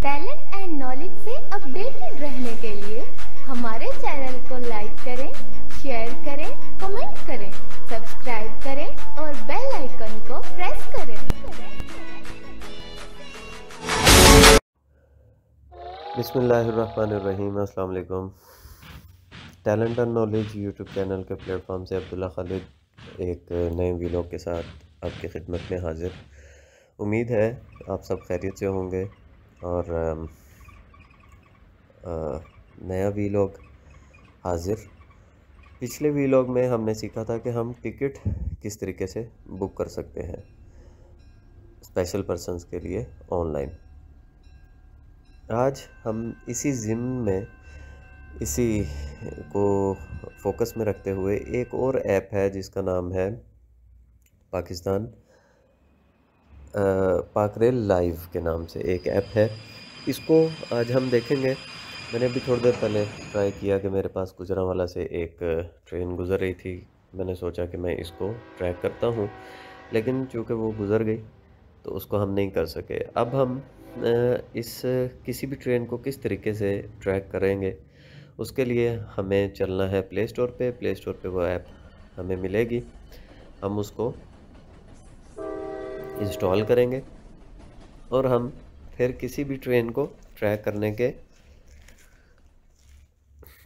Talent and knowledge से updated रहने के लिए हमारे चैनल को लाइक करें, शेयर करें, कमेंट करें, सब्सक्राइब करें और बेल आइकन को प्रेस करें। बिस्मिल्लाहिर्रहमानिर्रहीम। अस्सलाम वालेकुम। Talent and knowledge YouTube channel के प्लेटफॉर्म से अब्दुल्ला खालिद एक नए वीलॉग के साथ आपकी खिदमत में हाजिर। उम्मीद है आप सब खैरियत से होंगे और नया वीलॉग हाजिर। पिछले वीलॉग में हमने सीखा था कि हम टिकट किस तरीके से बुक कर सकते हैं स्पेशल पर्सन्स के लिए ऑनलाइन। आज हम इसी ज़िम्न में इसी को फोकस में रखते हुए एक और ऐप है जिसका नाम है पाकरेल लाइव के नाम से एक ऐप है। इसको आज हम देखेंगे। मैंने अभी थोड़ी देर पहले ट्राई किया कि मेरे पास गुजरांवाला से एक ट्रेन गुज़र रही थी। मैंने सोचा कि मैं इसको ट्रैक करता हूँ, लेकिन चूँकि वो गुज़र गई तो उसको हम नहीं कर सके। अब हम इस किसी भी ट्रेन को किस तरीके से ट्रैक करेंगे, उसके लिए हमें चलना है प्ले स्टोर पे वो ऐप हमें मिलेगी। हम उसको इंस्टॉल करेंगे और हम फिर किसी भी ट्रेन को ट्रैक करने के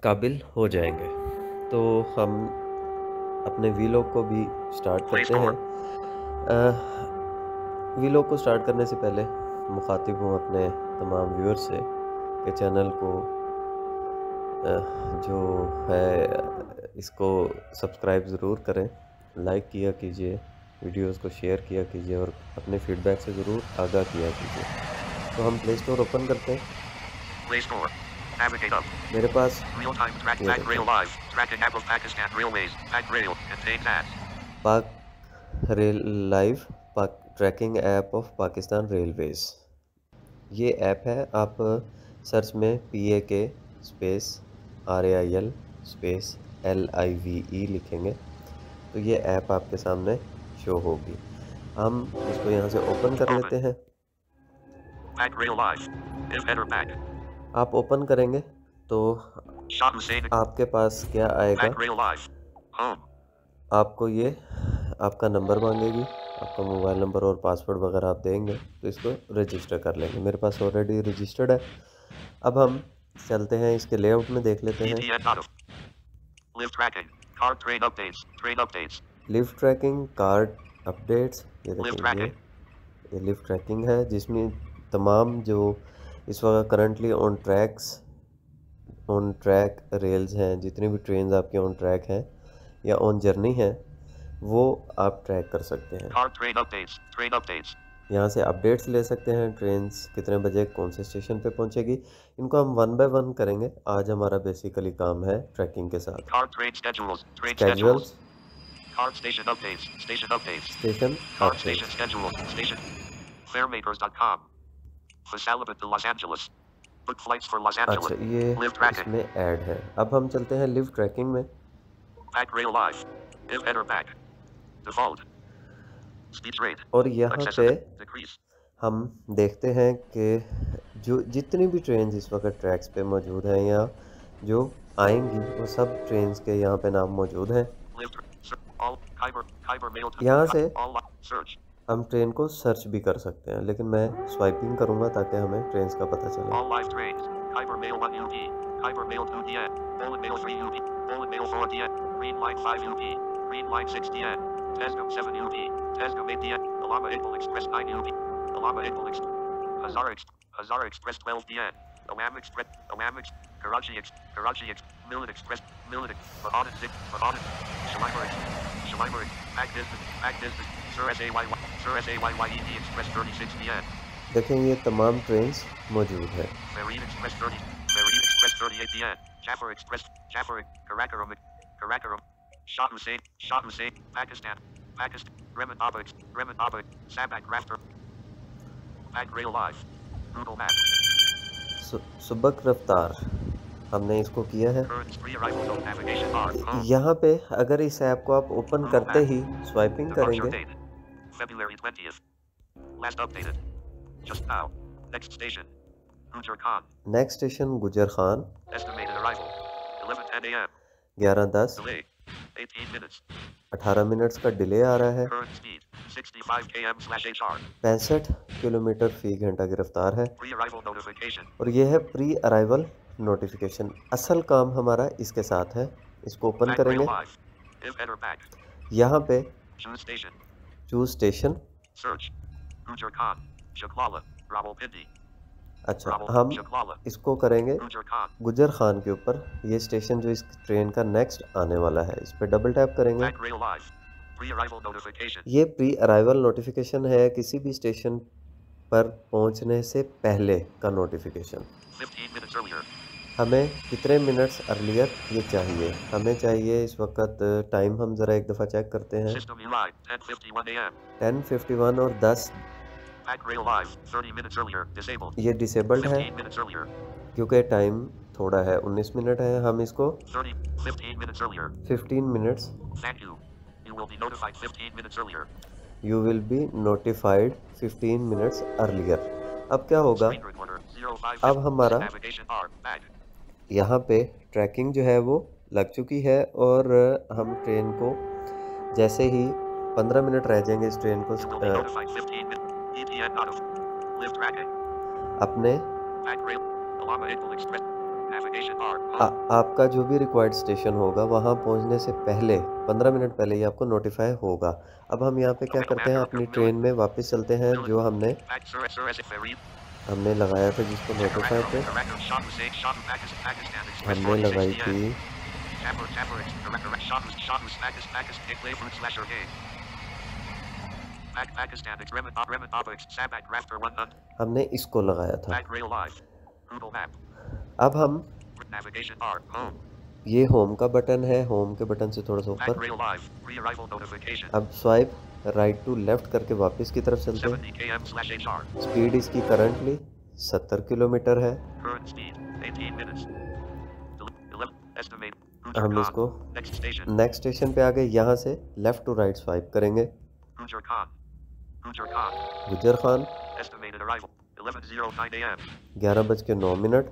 काबिल हो जाएंगे। तो हम अपने वीलॉग को भी स्टार्ट करते हैं। वीलॉग को स्टार्ट करने से पहले मुखातिब हूँ अपने तमाम व्यूअर्स से कि चैनल को जो है इसको सब्सक्राइब ज़रूर करें, लाइक किया कीजिए, वीडियोस को शेयर किया कीजिए और अपने फीडबैक से ज़रूर आगाह किया कीजिए। तो हम प्ले स्टोर ओपन करते हैं। Play Store. Navigate up. मेरे पास Real-time track Pack Rail Live. Tracking app of Pakistan Railways. Pack Rail. Contains ads. पाक rail live tracking app of Pakistan Railways, ये ऐप है। आप सर्च में PAK space RAIL space LIVE लिखेंगे तो ये app आपके सामने शो होगी। हम इसको यहाँ से ओपन कर लेते हैं। Pack Rail Live. If header pack. आप ओपन करेंगे तो Shah Hussain. आपके पास क्या आएगा, Pack Rail Live. Home. आपको ये आपका नंबर मांगेगी, आपका मोबाइल नंबर और पासवर्ड वगैरह आप देंगे तो इसको रजिस्टर कर लेंगे। मेरे पास ऑलरेडी रजिस्टर्ड है। अब हम चलते हैं इसके लेआउट में, देख लेते हैं। Live tracking. Card train updates. Train updates. Live tracking, card updates, ये Live देखिए tracking. ये लिव ट्रैकिंग है जिसमें तमाम जो इस वक्त करंटली ऑन ट्रैक रेल्स हैं, जितनी भी ट्रेन आपके ऑन ट्रैक हैं या ऑन जर्नी हैं, वो आप ट्रैक कर सकते हैं। Card train updates. Train updates. यहाँ से अपडेट्स ले सकते हैं, ट्रेन्स कितने बजे कौन से स्टेशन पे पहुँचेगी। इनको हम 1 बाय 1 करेंगे। आज हमारा बेसिकली काम है ट्रैकिंग के साथ। Card train schedules. Train Schedules. schedules. Card station updates. Station updates. Station Card station schedules. Station. Faremakers.com. Fasalabad to Los Angeles. Book flights for Los अच्छा, Angeles. ये Live tracking. इसमें ऐड है। अब हम चलते हैं लिव ट्रैकिंग में। Pack Rail Live. If header pack. Default. Speech rate. और यहाँ पे Accessibility. Decrease. हम देखते हैं कि जो जितनी भी ट्रेन इस वक्त ट्रैक्स पे मौजूद हैं या जो आएंगी, वो सब ट्रेन्स के यहाँ पे नाम मौजूद हैं। Live. All. Kyber mail to. यहाँ से All. Search. हम ट्रेन को सर्च भी कर सकते हैं, लेकिन मैं स्वाइपिंग करूँगा ताकि हमें ट्रेन्स का पता चले। All live trains. Kyber mail 1 UP. Kyber mail 2 DN. Poland mail 3 UP. Poland mail 4 DN. Green line 5 UP. Green line 6 DN. Tescom 7 UP. Tescom 8 DN. Alama Iqbal Express 9 UP. Alama Iqbal Express. Hazara Express 12 DN. Awam Express. Karachi Millet Express. Bahadan Zip. Bahadan. Shalimer. Pack Disney. Sir SAYYED Express 36 DN. देखें ये तमाम trains मौजूद हैं। Marine Express 30. Marine Express 38 DN. Jafar Express. Karakoram. Shah Hussain. Pakistan. Reman Abba. Sabak Rafter. Pack Rail Live. Google Maps. सुबक रफ्तार हमने इसको किया है। Current pre-arrival zone navigation bar. Home. यहाँ पे अगर इस ऐप को आप ओपन करते ही स्वाइपिंग Departure करेंगे, date. February 20th. Last updated. Just now. Next station. Gujar Khan. Next station Gujar Khan. Estimated arrival 11:10 a.m. 11:10, Delay 18 minutes. 18 minutes का डिले आ रहा है। Current speed 65 km/h. 65 किलोमीटर फी घंटा की रफ्तार है। Pre-arrival notification. और ये है प्री अराइवल नोटिफिकेशन। असल काम हमारा इसके साथ है। इसको ओपन Back rail करेंगे। live. If enter back. यहाँ पे Choose station. Choose station. Search. Gujar Khan. Shaklala. Rawalpindi. अच्छा, हम Shaklala. इसको करेंगे Gujar Khan. गुजर खान के ऊपर। ये स्टेशन जो इस ट्रेन का नेक्स्ट आने वाला है, इस पर डबल टैप करेंगे। Back rail live. Pre-arrival notification. ये प्री अराइवल नोटिफिकेशन है, किसी भी स्टेशन पर पहुंचने से पहले का नोटिफिकेशन। 15 minutes earlier. हमें कितने मिनट्स अर्लियर ये चाहिए? हमें चाहिए इस वक्त टाइम हम ज़रा एक दफ़ा चेक करते हैं। System UI. 10:51 a.m. 10:51 और 10 Back rail live. 30 minutes earlier. Disabled. ये डिसेबल्ड है 15 minutes earlier. क्योंकि टाइम थोड़ा है, 19 मिनट है। हम इसको 15 minutes earlier. 15 minutes. Thank you. You will be notified 15 minutes earlier. You will be notified 15 minutes earlier. अब क्या होगा? Screen recorder. 05. अब हमारा Navigation bar. Back. यहाँ पे ट्रैकिंग जो है वो लग चुकी है और हम ट्रेन को जैसे ही 15 मिनट रह जाएंगे इस ट्रेन को You will be notified 15 minutes. ETN notified. Lift tracking. अपने Back rail. Alama Iqbal Express. Navigation bar. आपका जो भी रिक्वायर्ड स्टेशन होगा वहाँ पहुँचने से पहले 15 मिनट पहले ही आपको नोटिफाई होगा। अब हम यहाँ पे क्या करते हैं, अपनी ट्रेन में वापस चलते हैं जो हमने Back Sir as if they read. लगाया था जिसको नोटिफाई पे हमने लगाई थी। हमने इसको लगाया था। अब हम ये होम का बटन है, होम के बटन से थोड़ा सा ऊपर। अब स्वाइप राइट टू लेफ्ट करके वापस की तरफ चलते हैं। स्पीड इसकी करंटली 70 किलोमीटर है। हम इसको नेक्स्ट स्टेशन पे आ गए। यहाँ से लेफ्ट टू राइट स्वाइप करेंगे। गुजर खान। 11:09।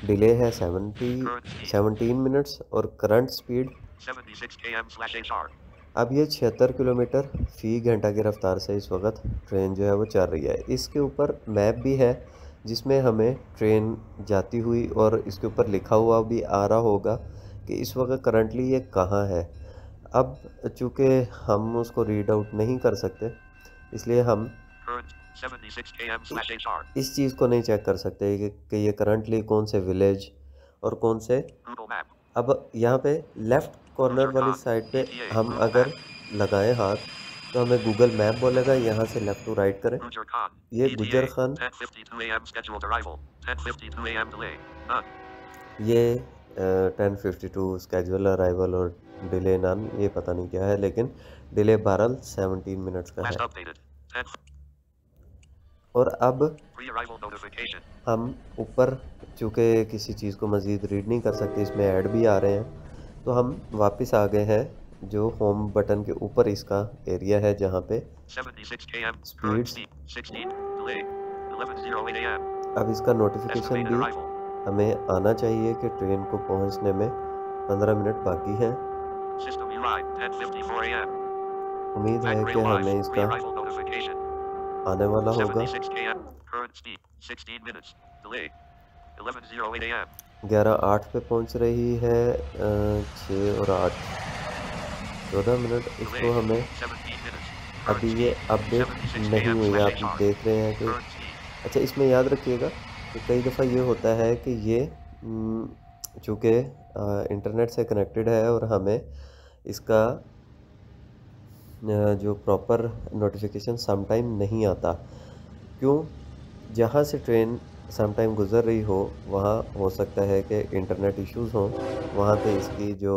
डिले है 17 मिनट्स और करंट स्पीड 76 km/h. अब ये 76 किलोमीटर फी घंटा की रफ्तार से इस वक्त ट्रेन जो है वो चल रही है। इसके ऊपर मैप भी है जिसमें हमें ट्रेन जाती हुई और इसके ऊपर लिखा हुआ भी आ रहा होगा कि इस वक्त करंटली ये कहाँ है। अब चूँकि हम उसको रीड आउट नहीं कर सकते इसलिए हम 76 km/h. इस चीज़ को नहीं चेक कर सकते कि ये करंटली कौन से विलेज और कौन से। अब यहाँ पे लेफ़्ट कॉर्नर वाली साइड पे हम अगर लगाएं हाथ तो हमें गूगल मैप बोलेगा यहाँ से लेफ़्ट टू राइट करें। ये गुजर खान, ये 10:52 स्केजुअल अराइवल और डिले नन, ये पता नहीं क्या है, लेकिन डिले बहरहाल 17 मिनट्स का है। और अब हम ऊपर चूँकि किसी चीज़ को मज़ीद रीड नहीं कर सकते, इसमें ऐड भी आ रहे हैं, तो हम वापस आ गए हैं जो होम बटन के ऊपर इसका एरिया है जहाँ पे स्पीड्स। अब इसका नोटिफिकेशन भी हमें आना चाहिए कि ट्रेन को पहुँचने में 15 मिनट बाकी हैं। उम्मीद है कि हमें इसका आने वाला होगा। 11:08 पे पहुंच रही है। 6 और 8 14 मिनट। इसको हमें अभी ये अपडेट नहीं हुई, आप देख रहे हैं कि अच्छा, इसमें याद रखिएगा कि कई दफ़ा ये होता है कि ये चूँकि इंटरनेट से कनेक्टेड है और हमें इसका जो प्रॉपर नोटिफिकेशन समटाइम नहीं आता। क्यों? जहाँ से ट्रेन समटाइम गुज़र रही हो वहाँ हो सकता है कि इंटरनेट इश्यूज़ हों, वहाँ पे इसकी जो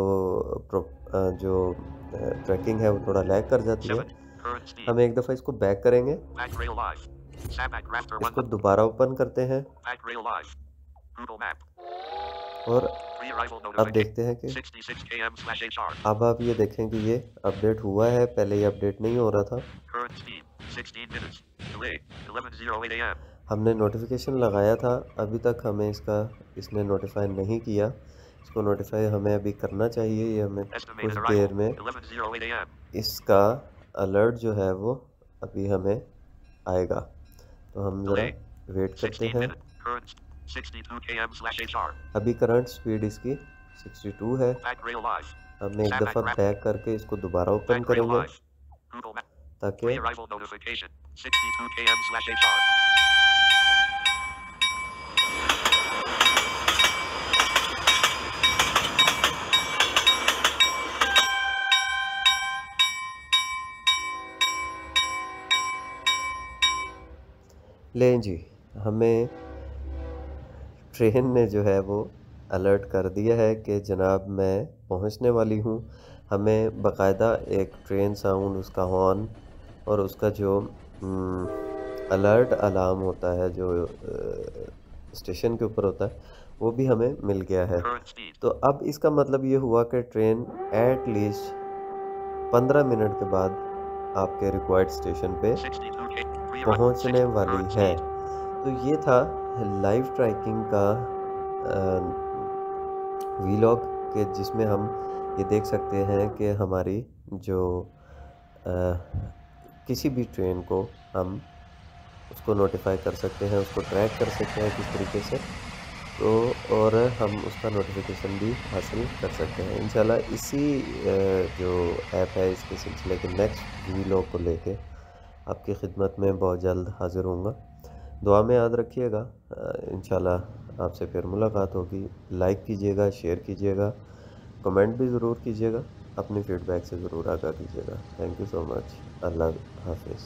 ट्रैकिंग है वो थोड़ा लैग कर जाती है। हम एक दफ़ा इसको बैक करेंगे, इसको दोबारा ओपन करते हैं। और Pre-arrival अब notification. देखते हैं कि 66 km/HR. अब आप ये देखें कि ये अपडेट हुआ है, पहले ये अपडेट नहीं हो रहा था। Current speed 16 minutes. Delay 11:08 a.m. हमने नोटिफिकेशन लगाया था, अभी तक हमें इसने नोटिफाई नहीं किया। इसको नोटिफाई हमें अभी करना चाहिए, ये हमें कुछ Estimated देर arrival में 11:08 a.m. इसका अलर्ट जो है वो अभी हमें आएगा। तो हम ज़रा Delay वेट करते 16 हैं। minutes. Current 62 km/HR. अभी करंट स्पीड इसकी 62 है। Back rail live. हम एक Sat दफ़ा Nav बैक करके इसको दोबारा ओपन Back rail करेंगे live. Google Maps. ताकि Pre-arrival notification 62 km/HR. लें जी, हमें ट्रेन ने जो है वो अलर्ट कर दिया है कि जनाब मैं पहुंचने वाली हूं। हमें बाकायदा एक ट्रेन साउंड, उसका हॉर्न और उसका जो अलर्ट अलार्म होता है जो स्टेशन के ऊपर होता है, वो भी हमें मिल गया है। Current speed तो अब इसका मतलब ये हुआ कि ट्रेन एट लीस्ट 15 मिनट के बाद आपके रिक्वायर्ड स्टेशन पे 62 k. पहुंचने वाली Current है। speed. तो ये था लाइव ट्रैकिंग का वीलॉग के जिसमें हम ये देख सकते हैं कि हमारी जो किसी भी ट्रेन को हम उसको नोटिफाई कर सकते हैं, उसको ट्रैक कर सकते हैं किस तरीके से, तो और हम उसका नोटिफिकेशन भी हासिल कर सकते हैं। इंशाल्लाह इसी जो ऐप है इसके सिलसिले के नेक्स्ट वीलॉग को लेके आपकी खिदमत में बहुत जल्द हाज़िर होऊंगा। दुआ में याद रखिएगा। इंशाल्लाह आपसे फिर मुलाकात होगी। लाइक कीजिएगा, शेयर कीजिएगा, कमेंट भी ज़रूर कीजिएगा, अपनी फ़ीडबैक से ज़रूर आगाह कीजिएगा। Thank you so much. अल्लाह हाफिज़।